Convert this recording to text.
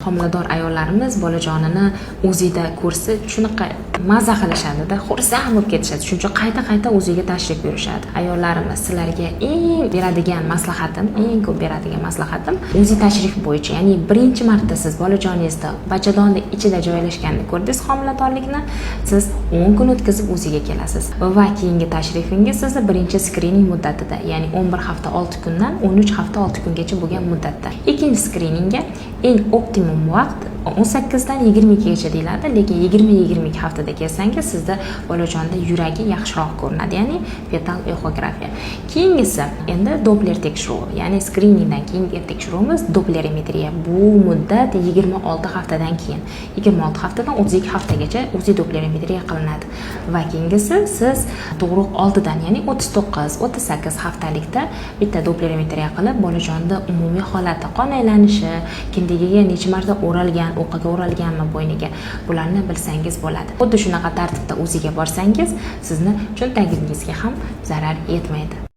Homilador ayollarimiz bolajonini o'zida ko'rsa shunaqa maza qilishadi-da, xursand bo'lib ketishadi. Shuncha qayta o'ziga tashrif buyurishadi. Ayollarimiz, sizlarga eng ko'p beradigan maslahatim o'zi tashrif bo'yicha. Ya'ni birinchi marta siz bolajoningizda bachadonning ichida joylashganini ko'rdingiz homiladorlikni, siz 10 kun o'tkazib o'ziga kelasiz va keyingi tashrifingiz sizni birinchi skrining muddatida, ya'ni 11 hafta 6 kundan 13 hafta 6 kungacha bo'lgan muddatda. Ikkinchi skriningga eng optimum vaqt 18 dan 22 gacha deyiladi, lekin 20-22 haftada kelsangiz sizda bolajonda yuragi yaxshiroq ko'rinadi, ya'ni fetal echografiya. Keyingisi endi Doppler tekshiruvi, ya'ni skriningdan keyingi tekshiruvimiz Dopplerometriya. Bu muddat 26 haftadan keyin, 26 haftadan 32 haftagacha o'zi Dopplerometriya qilinadi va keyingisi siz tug'ruq oldidan, ya'ni 39-38 haftalikda bitta Dopplerometriya qilib bolajonda umumiy holati, qon aylanishi, kindigiga necha marta o'ralgan, o'qiga o'ralganmi bo'yniga, bularni bilsangiz bo'ladi. Xuddi shunaqa tartibda o'ziga borsangiz, sizni cho'ntagingizga ham zarar yetmaydi.